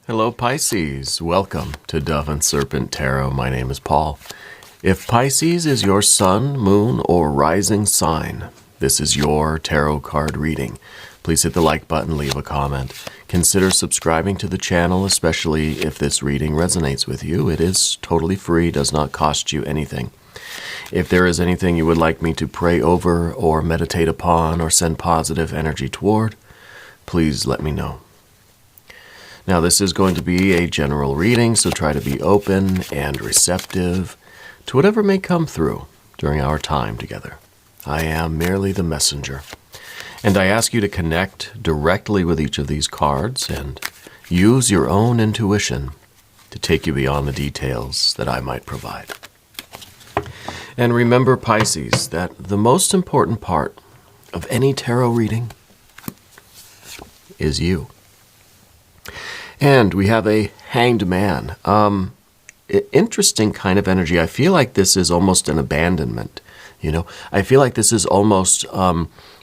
Hello Pisces, welcome to Dove and Serpent Tarot. My name is Paul. If Pisces is your sun, moon, or rising sign, this is your tarot card reading. Please hit the like button, leave a comment. Consider subscribing to the channel, especially if this reading resonates with you. It is totally free, does not cost you anything. If there is anything you would like me to pray over or meditate upon or send positive energy toward, please let me know. Now, this is going to be a general reading, so try to be open and receptive to whatever may come through during our time together. I am merely the messenger, and I ask you to connect directly with each of these cards and use your own intuition to take you beyond the details that I might provide. And remember, Pisces, that the most important part of any tarot reading is you. And we have a Hanged Man. Interesting kind of energy. I feel like this is almost an abandonment. I feel like this is almost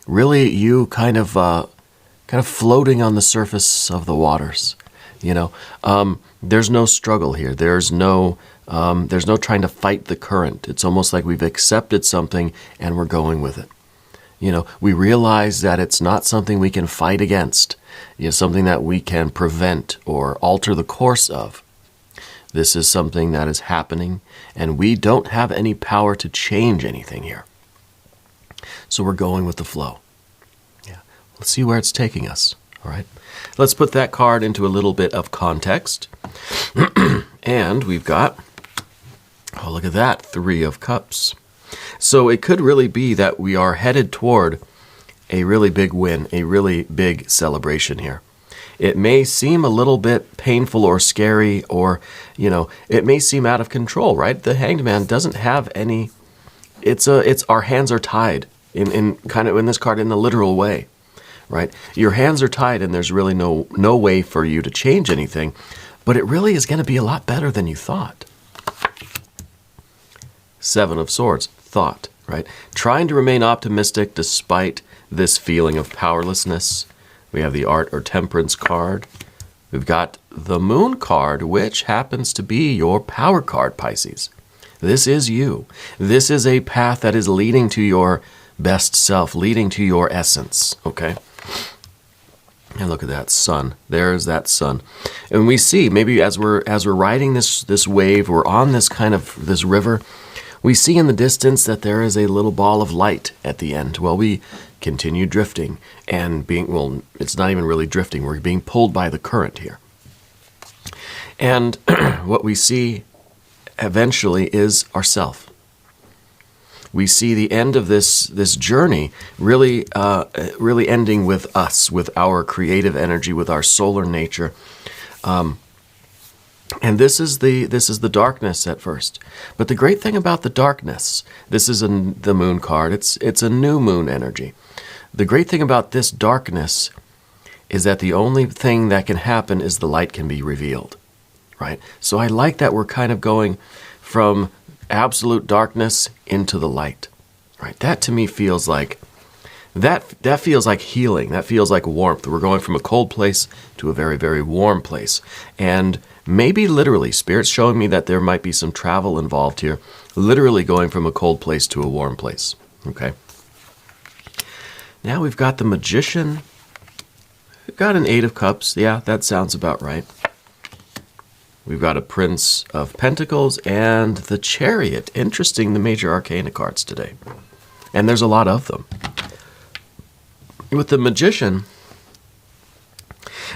really you kind of floating on the surface of the waters. There's no struggle here. There's no trying to fight the current. It's almost like we've accepted something and we're going with it. We realize that it's not something we can fight against. Something that we can prevent or alter the course of. This is something that is happening, and we don't have any power to change anything here. So we're going with the flow. Yeah. Let's see where it's taking us. All right. Let's put that card into a little bit of context. And we've got, oh, look at that, 3 of Cups. So it could really be that we are headed toward a really big win, a really big celebration here. It may seem a little bit painful or scary, or, it may seem out of control, right? The Hanged Man doesn't have any, it's our hands are tied in this card in the literal way, right? Your hands are tied and there's really no way for you to change anything, but it really is going to be a lot better than you thought. 7 of Swords, thought, right? Trying to remain optimistic despite this feeling of powerlessness. We have the Art or Temperance card. We've got the Moon card, which happens to be your power card, Pisces. This is you. This is a path that is leading to your best self, leading to your essence, okay? And look at that sun. There's that sun. And we see, maybe as we're riding this wave, we're on this river, we see in the distance that there is a little ball of light at the end. Well, we continue drifting and it's not even really drifting. We're being pulled by the current here. And what we see eventually is ourself. We see the end of this journey really ending with us, with our creative energy, with our solar nature. And this is the darkness at first. But the great thing about the darkness, this is the Moon card, it's a new moon energy. The great thing about this darkness is that the only thing that can happen is the light can be revealed, right? So I like that we're kind of going from absolute darkness into the light, right? That to me feels like, that feels like healing. That feels like warmth. We're going from a cold place to a very, very warm place. And maybe literally, Spirit's showing me that there might be some travel involved here, literally going from a cold place to a warm place, okay? Now we've got the Magician. We've got an 8 of Cups. Yeah, that sounds about right. We've got a Prince of Pentacles and the Chariot. Interesting, the major arcana cards today. And there's a lot of them. With the Magician,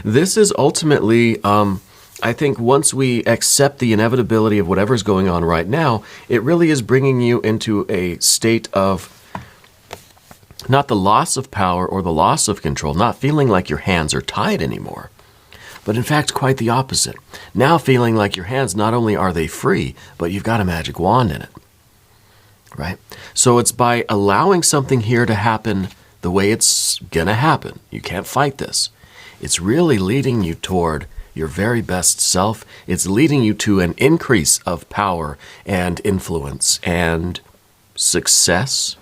this is ultimately, I think once we accept the inevitability of whatever's going on right now, it really is bringing you into a state of not the loss of power or the loss of control, not feeling like your hands are tied anymore, but in fact quite the opposite. Now feeling like your hands, not only are they free, but you've got a magic wand in it, right? So it's by allowing something here to happen the way it's gonna happen. You can't fight this. It's really leading you toward your very best self. It's leading you to an increase of power and influence and success.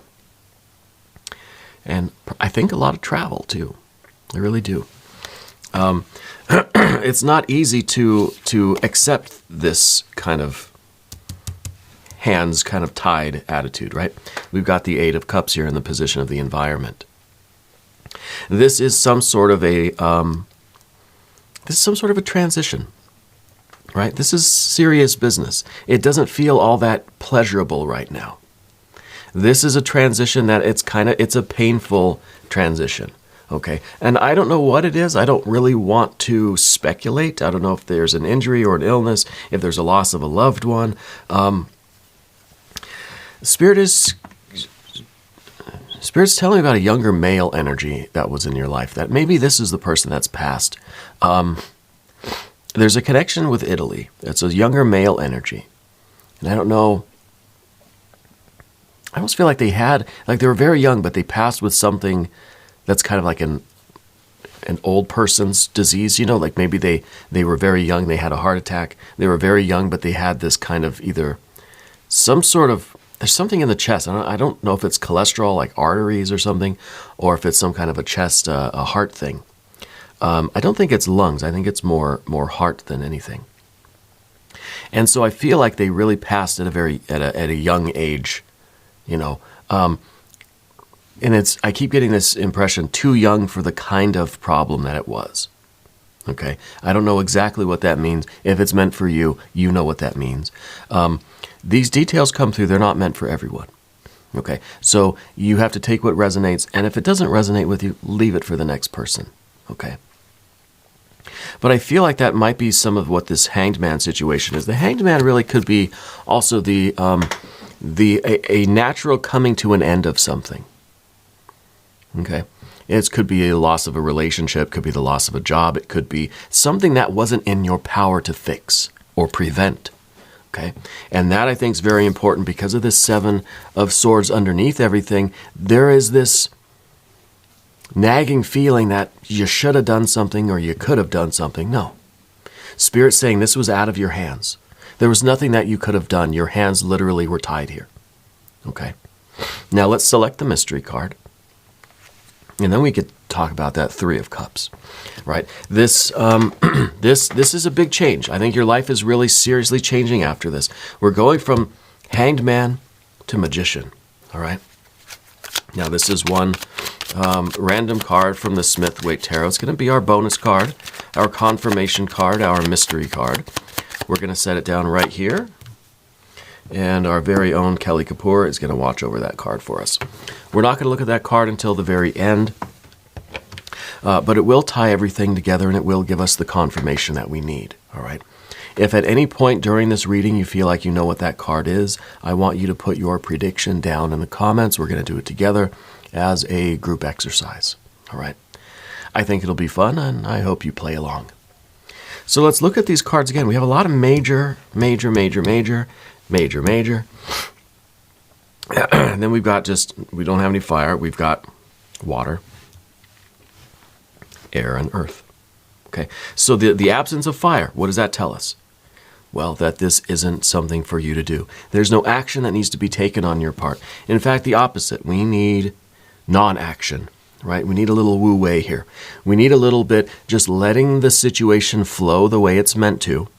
And I think a lot of travel too. I really do. it's not easy to accept this kind of hands kind of tied attitude, right? We've got the Eight of Cups here in the position of the environment. This is some sort of a transition, right? This is serious business. It doesn't feel all that pleasurable right now. This is a transition that it's a painful transition. Okay, and I don't know what it is. I don't really want to speculate. I don't know if there's an injury or an illness, if there's a loss of a loved one. Spirit's telling me about a younger male energy that was in your life, that maybe this is the person that's passed. There's a connection with Italy. It's a younger male energy. And I don't know. I almost feel like they were very young, but they passed with something that's kind of like an old person's disease, like maybe they were very young, they had a heart attack. They were very young, but they had this kind of either some sort of, there's something in the chest. I don't know if it's cholesterol, like arteries or something, or if it's some kind of a chest, a heart thing. I don't think it's lungs. I think it's more heart than anything. And so I feel like they really passed at a young age, and I keep getting this impression, too young for the kind of problem that it was. Okay? I don't know exactly what that means. If it's meant for you, you know what that means. These details come through. They're not meant for everyone. Okay? So you have to take what resonates, and if it doesn't resonate with you, leave it for the next person. Okay? But I feel like that might be some of what this Hanged Man situation is. The Hanged Man really could be also a natural coming to an end of something. Okay. It could be a loss of a relationship, could be the loss of a job, it could be something that wasn't in your power to fix or prevent. Okay. And that I think is very important because of this Seven of Swords underneath everything. There is this nagging feeling that you should have done something or you could have done something. No. Spirit's saying this was out of your hands. There was nothing that you could have done. Your hands literally were tied here. Okay. Now let's select the mystery card. And then we could talk about that Three of Cups, right? This is a big change. I think your life is really seriously changing after this. We're going from Hanged Man to Magician, all right? Now, this is one random card from the Smith-Waite Tarot. It's going to be our bonus card, our confirmation card, our mystery card. We're going to set it down right here. And our very own Kelly Kapoor is going to watch over that card for us. We're not going to look at that card until the very end, but it will tie everything together and it will give us the confirmation that we need, all right? If at any point during this reading you feel like you know what that card is, I want you to put your prediction down in the comments. We're going to do it together as a group exercise, all right? I think it'll be fun, and I hope you play along. So let's look at these cards again. We have a lot of major. And then we've got we don't have any fire. We've got water, air, and earth. Okay, so the absence of fire, what does that tell us? Well, that this isn't something for you to do. There's no action that needs to be taken on your part. In fact, the opposite. We need non-action, right? We need a little wu-wei here. We need a little bit just letting the situation flow the way it's meant to.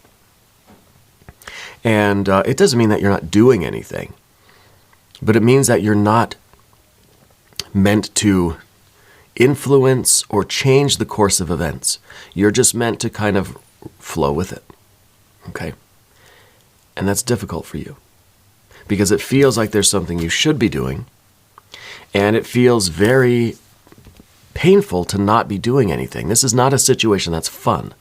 And it doesn't mean that you're not doing anything, but it means that you're not meant to influence or change the course of events. You're just meant to kind of flow with it, okay? And that's difficult for you because it feels like there's something you should be doing, and it feels very painful to not be doing anything. This is not a situation that's fun.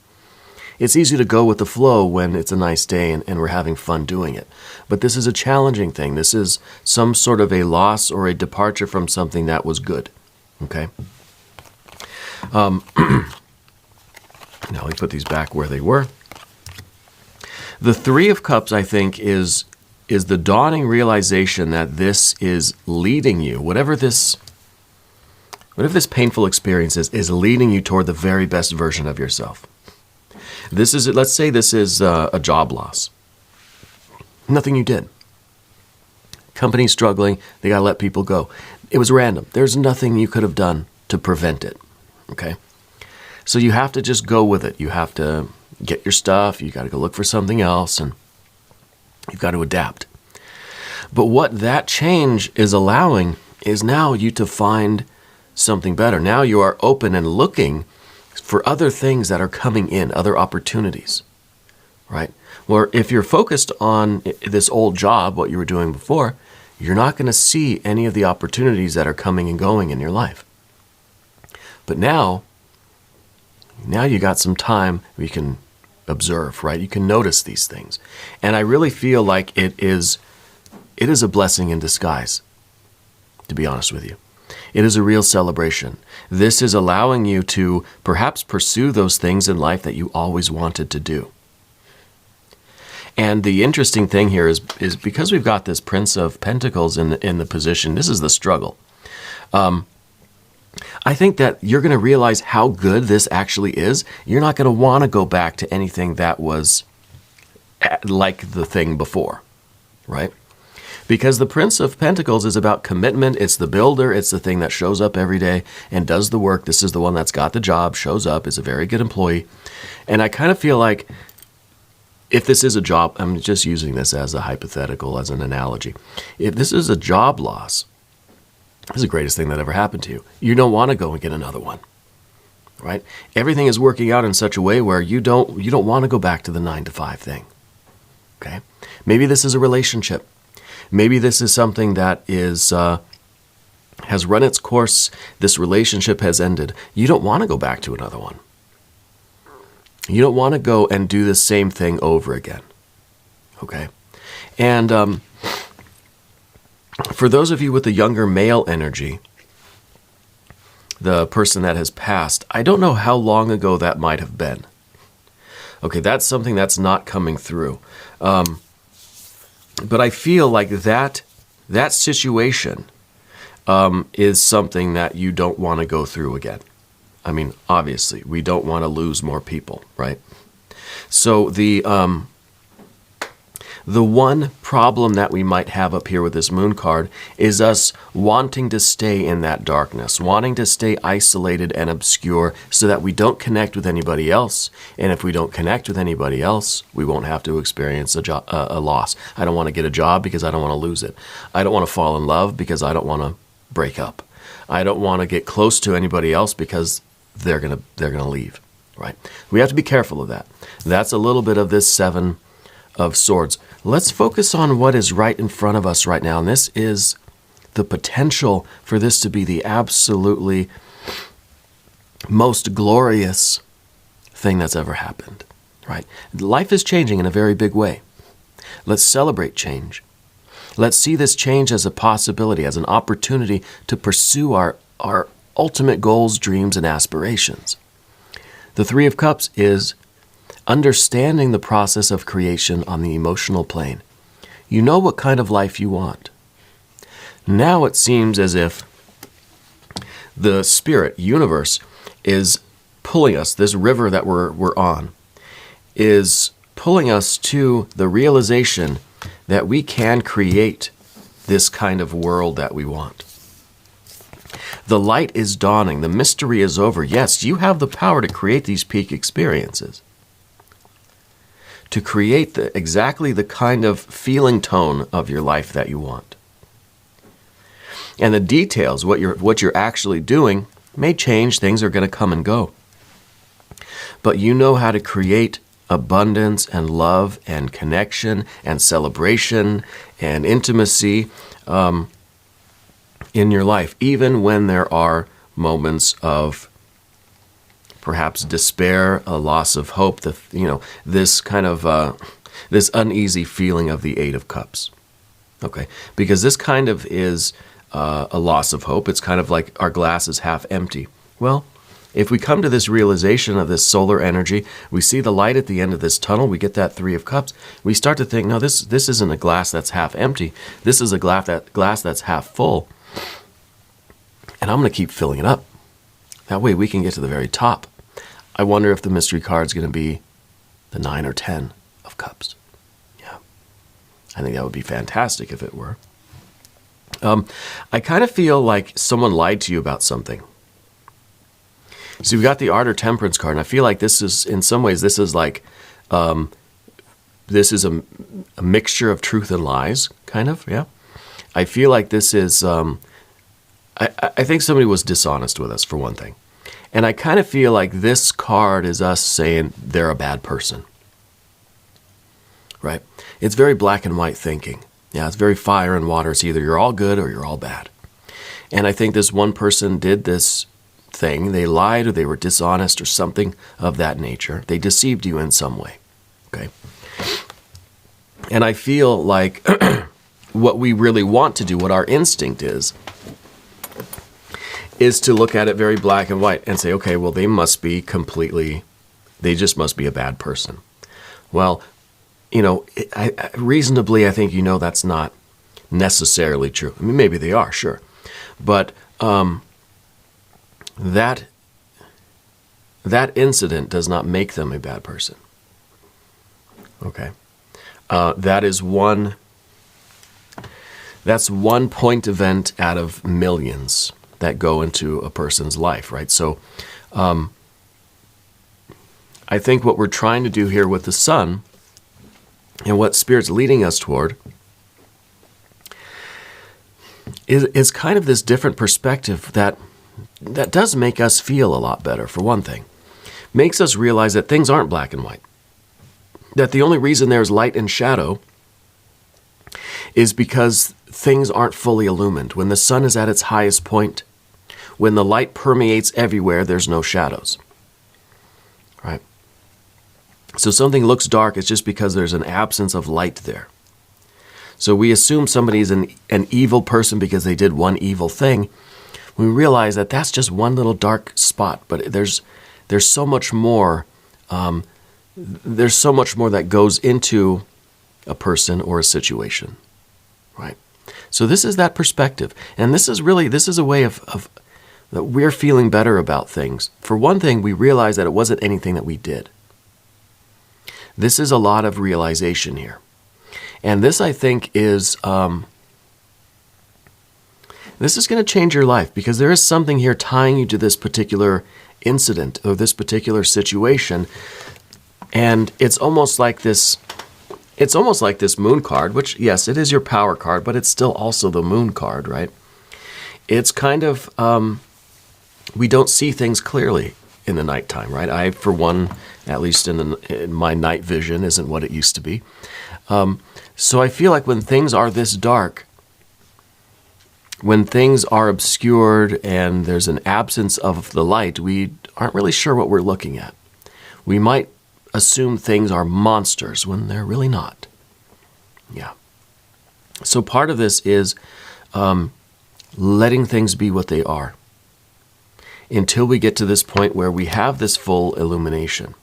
It's easy to go with the flow when it's a nice day and we're having fun doing it. But this is a challenging thing. This is some sort of a loss or a departure from something that was good. Okay? Now we put these back where they were. The Three of Cups, I think, is the dawning realization that this is leading you, whatever this painful experience is leading you toward the very best version of yourself. This is, let's say this is a job loss. Nothing you did. Company's struggling, they gotta let people go. It was random. There's nothing you could have done to prevent it, okay? So you have to just go with it. You have to get your stuff. You got to go look for something else, and you've got to adapt. But what that change is allowing is now you to find something better. Now you are open and looking for other things that are coming in, other opportunities, right? Or if you're focused on this old job, what you were doing before, you're not going to see any of the opportunities that are coming and going in your life. But now you got some time where you can observe, right? You can notice these things. And I really feel like it is a blessing in disguise, to be honest with you. It is a real celebration. This is allowing you to perhaps pursue those things in life that you always wanted to do. And the interesting thing here is because we've got this Prince of Pentacles in the position, this is the struggle. I think that you're going to realize how good this actually is. You're not going to want to go back to anything that was like the thing before, right? Because the Prince of Pentacles is about commitment. It's the builder. It's the thing that shows up every day and does the work. This is the one that's got the job, shows up, is a very good employee. And I kind of feel like if this is a job, I'm just using this as a hypothetical, as an analogy. If this is a job loss, this is the greatest thing that ever happened to you. You don't want to go and get another one, right? Everything is working out in such a way where you don't want to go back to the 9-to-5 thing, okay? Maybe this is a relationship. Maybe this is something that is has run its course. This relationship has ended. You don't want to go back to another one. You don't want to go and do the same thing over again, okay? And for those of you with the younger male energy, the person that has passed, I don't know how long ago that might have been. Okay, that's something that's not coming through. But I feel like that situation is something that you don't want to go through again. I mean, obviously, we don't want to lose more people, right? So the one problem that we might have up here with this moon card is us wanting to stay in that darkness, wanting to stay isolated and obscure so that we don't connect with anybody else. And if we don't connect with anybody else, we won't have to experience a loss. I don't want to get a job because I don't want to lose it. I don't want to fall in love because I don't want to break up. I don't want to get close to anybody else because they're gonna leave, right? We have to be careful of that. That's a little bit of this 7 of Swords. Let's focus on what is right in front of us right now. And this is the potential for this to be the absolutely most glorious thing that's ever happened, right? Life is changing in a very big way. Let's celebrate change. Let's see this change as a possibility, as an opportunity to pursue our ultimate goals, dreams, and aspirations. The 3 of Cups is understanding the process of creation on the emotional plane. You know what kind of life you want. Now it seems as if the spirit, universe, is pulling us, this river that we're on, is pulling us to the realization that we can create this kind of world that we want. The light is dawning. The mystery is over. Yes, you have the power to create these peak experiences, to create exactly the kind of feeling tone of your life that you want. And the details, what you're actually doing, may change. Things are going to come and go. But you know how to create abundance and love and connection and celebration and intimacy in your life, even when there are moments of perhaps despair, a loss of hope, this kind of this uneasy feeling of the 8 of Cups. Okay, because this kind of is a loss of hope. It's kind of like our glass is half empty. Well, if we come to this realization of this solar energy, we see the light at the end of this tunnel, we get that 3 of Cups, we start to think, no, this isn't a glass that's half empty. This is a glass that's half full. And I'm going to keep filling it up. That way we can get to the very top. I wonder if the mystery card's going to be the 9 or 10 of Cups. Yeah. I think that would be fantastic if it were. I kind of feel like someone lied to you about something. So you've got the Art or Temperance card, and I feel like this is, in some ways, this is like, this is a mixture of truth and lies, kind of, yeah. I feel like this is, I think somebody was dishonest with us, for one thing. And I kind of feel like this card is us saying they're a bad person, right? It's very black and white thinking. Yeah, it's very fire and water. It's either you're all good or you're all bad. And I think this one person did this thing. They lied or they were dishonest or something of that nature. They deceived you in some way, okay? And I feel like what we really want to do, what our instinct is to look at it very black and white and say, okay, well, they just must be a bad person. Well, you know, reasonably, I think that's not necessarily true. I mean, maybe they are, sure. But that incident does not make them a bad person. Okay? That's one point event out of millions that go into a person's life, right? So I think what we're trying to do here with the sun and what Spirit's leading us toward is kind of this different perspective that does make us feel a lot better, for one thing. Makes us realize that things aren't black and white. That the only reason there's light and shadow is because things aren't fully illumined. When the sun is at its highest point, when the light permeates everywhere, there's no shadows. Right? So something looks dark, it's just because there's an absence of light there. So we assume somebody's an evil person because they did one evil thing. We realize that that's just one little dark spot, but there's so much more. There's so much more that goes into a person or a situation, right? So this is that perspective, and this is a way of that we're feeling better about things. For one thing, we realize that it wasn't anything that we did. This is a lot of realization here. And this, I think, is this is going to change your life, because there is something here tying you to this particular incident or this particular situation. And it's almost like this moon card, which, yes, it is your power card, but it's still also the moon card, right? It's kind of, we don't see things clearly in the nighttime, right? I, for one, at least in my night vision, isn't what it used to be. So I feel like when things are this dark, when things are obscured and there's an absence of the light, we aren't really sure what we're looking at. We might assume things are monsters when they're really not. Yeah. So part of this is letting things be what they are until we get to this point where we have this full illumination.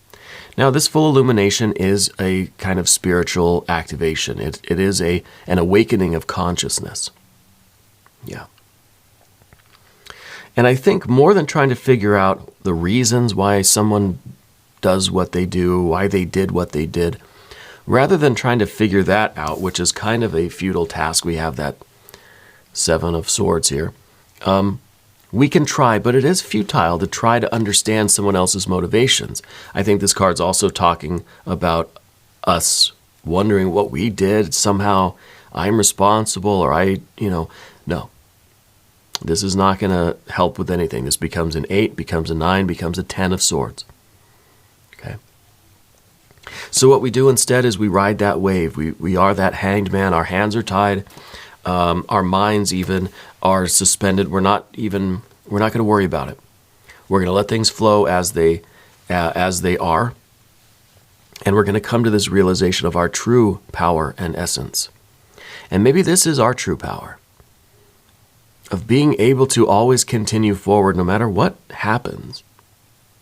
Now, this full illumination is a kind of spiritual activation. It is an awakening of consciousness. Yeah. And I think more than trying to figure out the reasons why someone does what they do, why they did what they did, rather than trying to figure that out, which is kind of a futile task. We have that Seven of Swords here. We can try, but it is futile to try to understand someone else's motivations. I think this card's also talking about us wondering what we did. Somehow I'm responsible, or no. This is not going to help with anything. This becomes an 8, becomes a 9, becomes a 10 of Swords. Okay. So what we do instead is we ride that wave. We are that hanged man. Our hands are tied. Our minds even are suspended. We're not going to worry about it. We're going to let things flow as they are. And we're going to come to this realization of our true power and essence. And maybe this is our true power, of being able to always continue forward no matter what happens,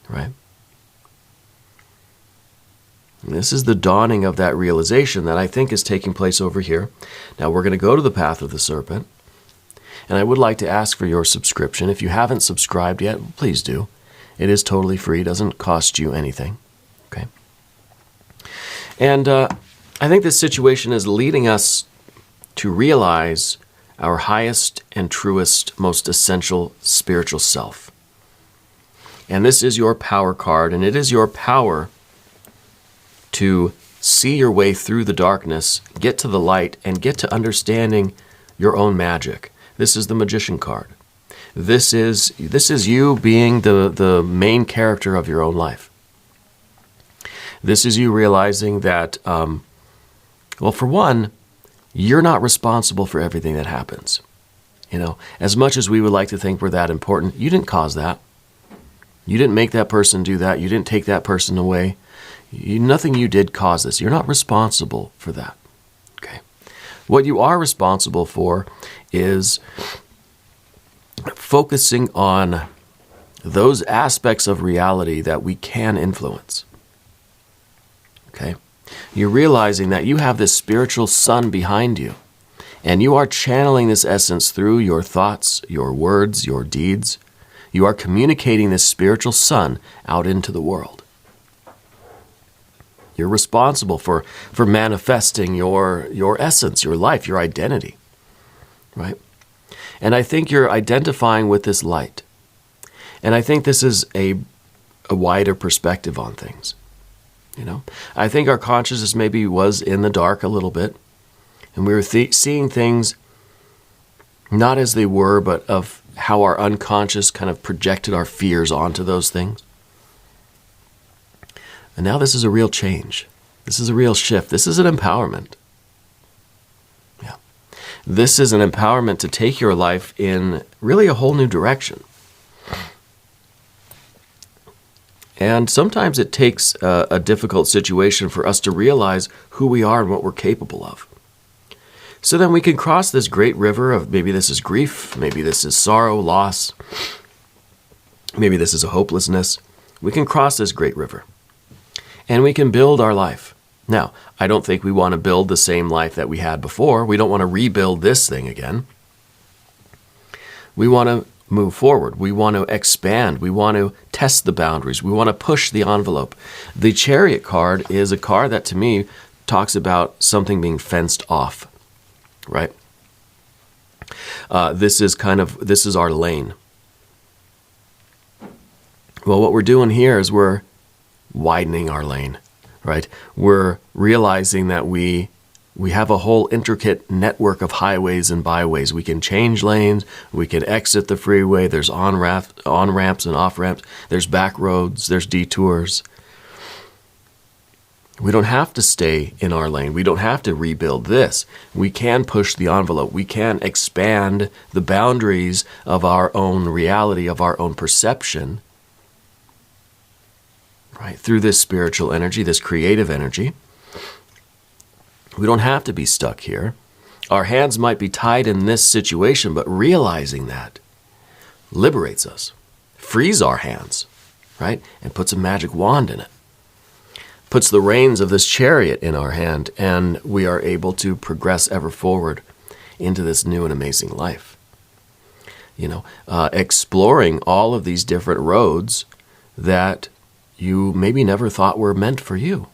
right? And this is the dawning of that realization that I think is taking place over here. Now we're going to go to the path of the serpent, and I would like to ask for your subscription. If you haven't subscribed yet, please do. It is totally free, doesn't cost you anything, okay? And I think this situation is leading us to realize our highest and truest, most essential spiritual self. And this is your power card, and it is your power to see your way through the darkness, get to the light, and get to understanding your own magic. This is the Magician card. This is you being the main character of your own life. This is you realizing that, well, for one, you're not responsible for everything that happens. You know, as much as we would like to think we're that important, you didn't cause that. You didn't make that person do that. You didn't take that person away. Nothing you did caused this. You're not responsible for that. Okay. What you are responsible for is focusing on those aspects of reality that we can influence. Okay. You're realizing that you have this spiritual sun behind you, and you are channeling this essence through your thoughts, your words, your deeds. You are communicating this spiritual sun out into the world. You're responsible for manifesting your essence, your life, your identity, right? And I think you're identifying with this light. And I think this is a wider perspective on things. You know, I think our consciousness maybe was in the dark a little bit, and we were seeing things not as they were, but of how our unconscious kind of projected our fears onto those things. And now this is a real change. This is a real shift. This is an empowerment. Yeah. This is an empowerment to take your life in really a whole new direction. And sometimes it takes a difficult situation for us to realize who we are and what we're capable of. So then we can cross this great river of maybe this is grief, maybe this is sorrow, loss, maybe this is a hopelessness. We can cross this great river and we can build our life. Now, I don't think we want to build the same life that we had before. We don't want to rebuild this thing again. We want to move forward. We want to expand. We want to test the boundaries. We want to push the envelope. The Chariot card is a card that to me talks about something being fenced off, right? This is our lane. Well, what we're doing here is we're widening our lane, right? We're realizing that we have a whole intricate network of highways and byways. We can change lanes. We can exit the freeway. There's on-ramps and off-ramps. There's back roads. There's detours. We don't have to stay in our lane. We don't have to rebuild this. We can push the envelope. We can expand the boundaries of our own reality, of our own perception, right? Through this spiritual energy, this creative energy. We don't have to be stuck here. Our hands might be tied in this situation, but realizing that liberates us, frees our hands, right? And puts a magic wand in it. Puts the reins of this chariot in our hand, and we are able to progress ever forward into this new and amazing life. You know, exploring all of these different roads that you maybe never thought were meant for you.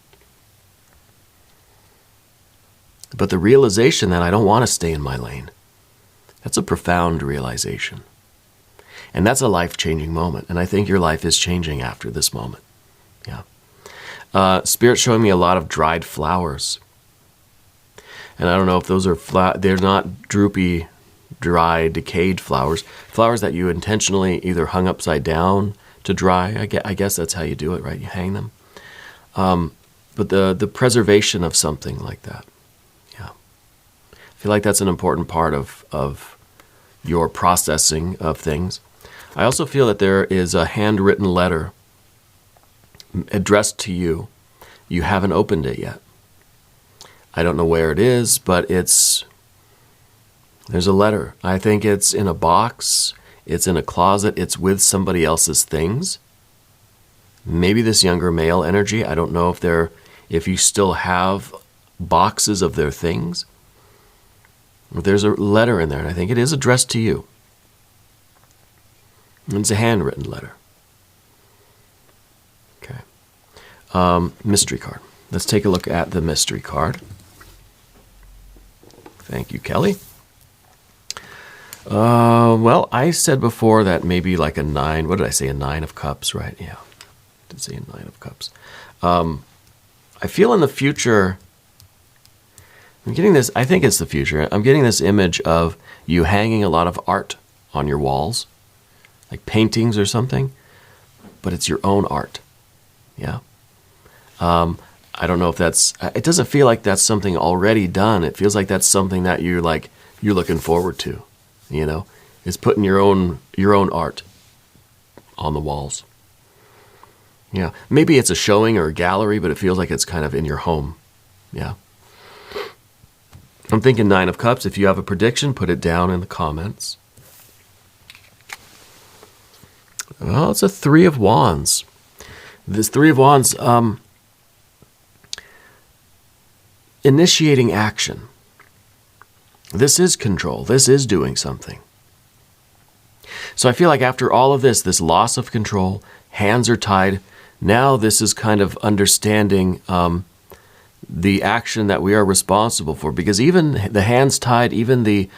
But the realization that I don't want to stay in my lane, that's a profound realization. And that's a life-changing moment. And I think your life is changing after this moment. Yeah. Spirit's showing me a lot of dried flowers. And I don't know if those are they're not droopy, dry, decayed flowers. Flowers that you intentionally either hung upside down to dry. I guess that's how you do it, right? You hang them. But the preservation of something like that. I feel like that's an important part of your processing of things. I also feel that there is a handwritten letter addressed to you. You haven't opened it yet. I don't know where it is, but there's a letter. I think it's in a box. It's in a closet. It's with somebody else's things. Maybe this younger male energy. I don't know if you still have boxes of their things. There's a letter in there, and I think it is addressed to you. And it's a handwritten letter. Okay. Mystery card. Let's take a look at the mystery card. Thank you, Kelly. Well, I said before that maybe like a 9. What did I say? A 9 of cups, right? Yeah. I did say a 9 of cups. I feel in the future, I'm getting this, I think it's the future. I'm getting this image of you hanging a lot of art on your walls, like paintings or something, but it's your own art. Yeah. I don't know if that's, it doesn't feel like that's something already done. It feels like that's something that you're looking forward to, you know, is putting your own art on the walls. Yeah. Maybe it's a showing or a gallery, but it feels like it's kind of in your home. Yeah. I'm thinking 9 of cups. If you have a prediction, put it down in the comments. Well, it's a 3 of wands. This 3 of wands, initiating action. This is control. This is doing something. So I feel like after all of this loss of control, hands are tied. Now this is kind of understanding the action that we are responsible for. Because even the hands tied, even the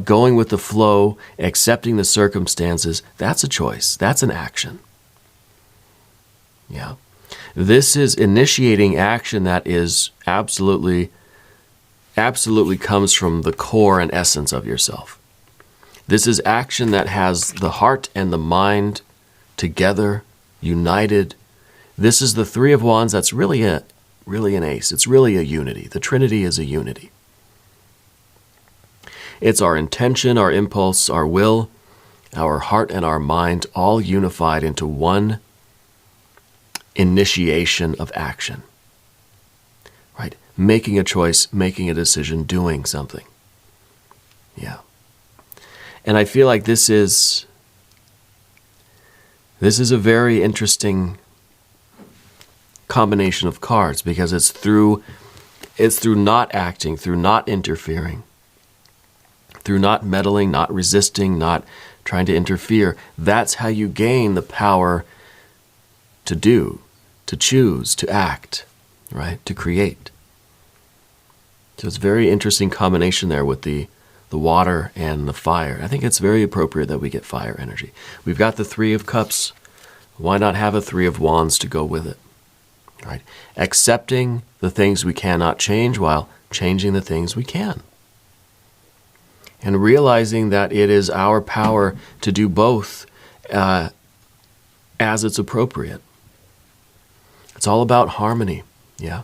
going with the flow, accepting the circumstances, that's a choice. That's an action. Yeah. This is initiating action that is absolutely comes from the core and essence of yourself. This is action that has the heart and the mind together, united. This is the 3 of wands. That's really an ace. It's really a unity. The Trinity is a unity. It's our intention, our impulse, our will, our heart, and our mind all unified into one initiation of action. Right? Making a choice, making a decision, doing something. Yeah. And I feel like this is a very interesting combination of cards, because it's through not acting, through not interfering, through not meddling, not resisting, not trying to interfere. That's how you gain the power to do, to choose, to act, right? To create. So it's a very interesting combination there with the water and the fire. I think it's very appropriate that we get fire energy. We've got the 3 of cups. Why not have a 3 of wands to go with it? Right? Accepting the things we cannot change while changing the things we can. And realizing that it is our power to do both as it's appropriate. It's all about harmony. Yeah.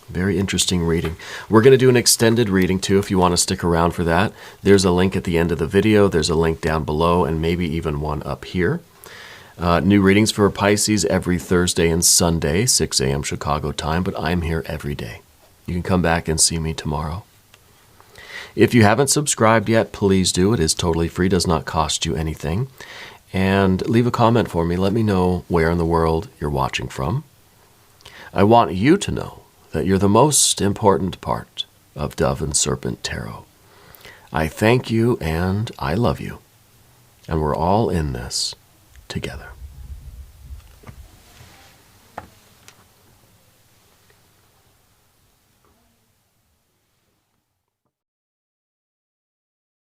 Very interesting reading. We're going to do an extended reading too if you want to stick around for that. There's a link at the end of the video. There's a link down below and maybe even one up here. New readings for Pisces every Thursday and Sunday, 6 a.m. Chicago time, but I'm here every day. You can come back and see me tomorrow. If you haven't subscribed yet, please do. It is totally free, does not cost you anything. And leave a comment for me. Let me know where in the world you're watching from. I want you to know that you're the most important part of Dove and Serpent Tarot. I thank you and I love you. And we're all in this together.